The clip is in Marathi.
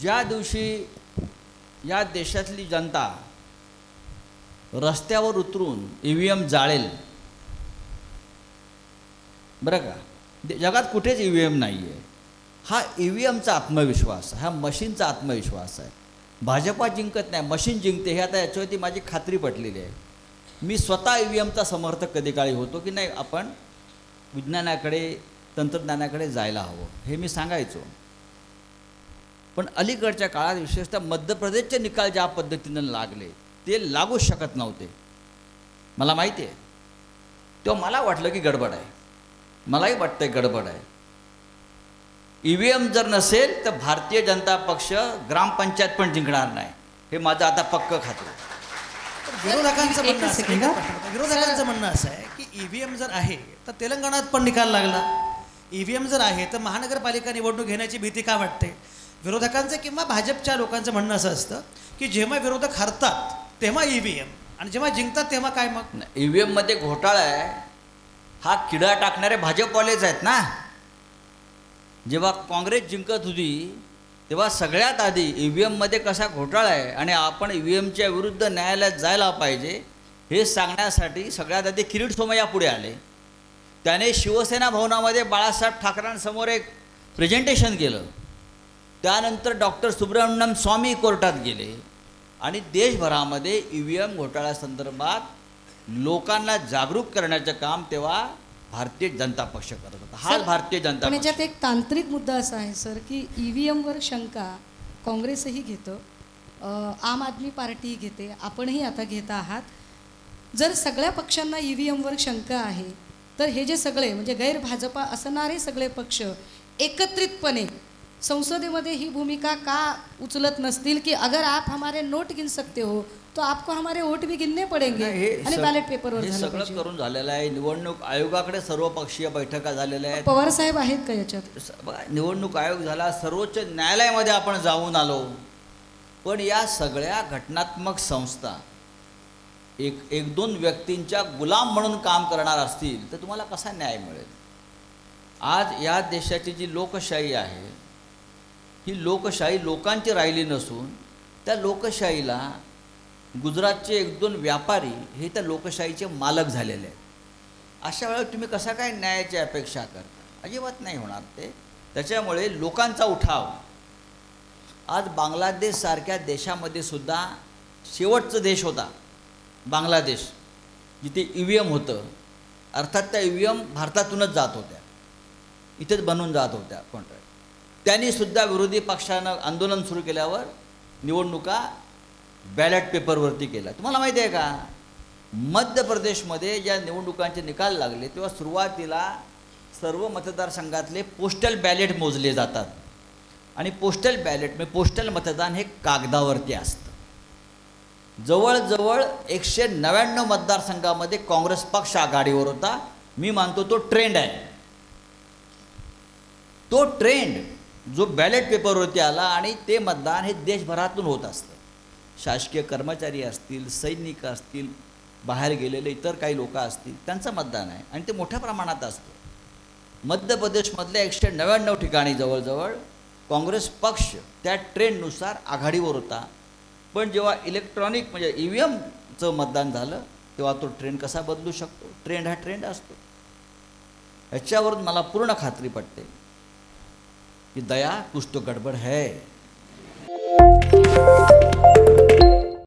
ज्या दिवशी या देशातली जनता रस्त्यावर उतरून EVM जाळेल, बरं का, जगात कुठेच EVM नाही आहे. हा EVMचा आत्मविश्वास, हा मशीनचा आत्मविश्वास आहे. भाजपा जिंकत नाही, मशीन जिंकते, हे आता याच्यावरती माझी खात्री पटलेली आहे. मी स्वतः EVMचा समर्थक कधी काळी होतो की नाही, आपण विज्ञानाकडे तंत्रज्ञानाकडे जायला हवं, हे मी सांगायचो. पण अलीकडच्या काळात विशेषतः मध्य प्रदेशचे निकाल ज्या पद्धतीनं लागले ते लागूच शकत नव्हते. मला माहिती आहे, तेव्हा मला वाटलं की गडबड आहे. मलाही वाटतंय गडबड आहे. EVM जर नसेल तर भारतीय जनता पक्ष ग्रामपंचायत पण जिंकणार नाही, हे माझं आता पक्क खातं. विरोधकांचं म्हणणं असं आहे की EVM जर आहे तर तेलंगणात पण निकाल लागला. EVM जर आहे तर महानगरपालिका निवडणूक घेण्याची भीती का वाटते? विरोधकांचं किंवा भाजपच्या लोकांचं म्हणणं असं असतं की जेव्हा विरोधक हरतात तेव्हा EVM आणि जेव्हा जिंकतात तेव्हा काय? मग EVM मध्ये घोटाळा आहे, हा किडा टाकणारे भाजपवालेच आहेत ना. जेव्हा काँग्रेस जिंकत होती तेव्हा सगळ्यात आधी EVM मध्ये कसा घोटाळा आहे आणि आपण EVMच्या विरुद्ध न्यायालयात जायला पाहिजे हे सांगण्यासाठी सगळ्यात आधी किरीट सोमय्या पुढे आले. त्याने शिवसेना भवनामध्ये बाळासाहेब ठाकरेंसमोर एक प्रेझेंटेशन केलं. त्यानंतर डॉक्टर सुब्रमण्यम स्वामी कोर्टात गेले आणि देशभरामध्ये EVM घोटाळ्यासंदर्भात लोकांना जागरूक करण्याचं काम तेव्हा भारतीय जनता पक्ष करत होता. हा भारतीय जनता पक्ष. याच्यात एक तांत्रिक मुद्दा असा आहे सर की EVMवर शंका काँग्रेसही घेतं, आम आदमी पार्टीही घेते, आपणही आता घेत आहात. जर सगळ्या पक्षांना EVMवर शंका आहे तर हे जे सगळे म्हणजे गैर भाजपा असणारे सगळे पक्ष एकत्रितपणे संसदेमध्ये ही भूमिका का उचलत नसतील की अगर आप हमारे नोट गिन सकते हो तो आपको हमारे वोट भी गिनने पडेंगे आणि बॅलेट पेपरवर हे सगळं करून झालेलं आहे. निवडणूक आयोगाकडे सर्वपक्षीय बैठका झालेल्या आहेत. पवार साहेब आहेत का याच्यात? निवडणूक आयोग झाला, सर्वोच्च न्यायालयामध्ये आपण जाऊन आलो. पण या सगळ्या घटनात्मक संस्था एक दोन व्यक्तींच्या गुलाम म्हणून काम करणार असतील तर तुम्हाला कसा न्याय मिळेल? आज या देशाची जी लोकशाही आहे ही लोकशाही लोकांची राहिली नसून त्या लोकशाहीला गुजरातचे एक दोन व्यापारी हे त्या लोकशाहीचे मालक झालेले आहेत. अशा वेळेला तुम्ही कसा काय न्यायाची अपेक्षा करता? अजिबात नाही होणार ते. त्याच्यामुळे लोकांचा उठाव आज बांगलादेशसारख्या देशामध्ये सुद्धा शेवटचा देश होता बांगलादेश, जिथे EVM होतं. अर्थात त्या EVM भारतातूनच जात होत्या, इथेच बनवून जात होत्या कॉन्ट्रॅक्ट. त्यांनीसुद्धा विरोधी पक्षानं आंदोलन सुरू केल्यावर निवडणुका बॅलेट पेपरवरती केला. तुम्हाला माहिती आहे का, मध्य प्रदेशमध्ये ज्या निवडणुकांचे निकाल लागले तेव्हा सुरुवातीला सर्व मतदारसंघातले पोस्टल बॅलेट मोजले जातात आणि पोस्टल बॅलेट म्हणजे पोस्टल मतदान हे कागदावरती असतं. जवळजवळ 199 मतदारसंघामध्ये काँग्रेस पक्ष आघाडीवर होता. मी मानतो तो ट्रेंड आहे. तो ट्रेंड जो बॅलेट पेपरवरती आला आणि ते मतदान हे देशभरातून होत असतं. शासकीय कर्मचारी असतील, सैनिक असतील, बाहेर गेलेले इतर काही लोक असतील, त्यांचं मतदान आहे आणि ते मोठ्या प्रमाणात असतं. मध्य प्रदेशमधल्या 199 ठिकाणी जवळजवळ काँग्रेस पक्ष त्या ट्रेंडनुसार आघाडीवर होता. पण जेव्हा इलेक्ट्रॉनिक म्हणजे EVMचं मतदान झालं तेव्हा तो ट्रेंड कसा बदलू शकतो? ट्रेंड हा ट्रेंड असतो. याच्यावरून मला पूर्ण खात्री पटते की दया कुछ तो गडबड है.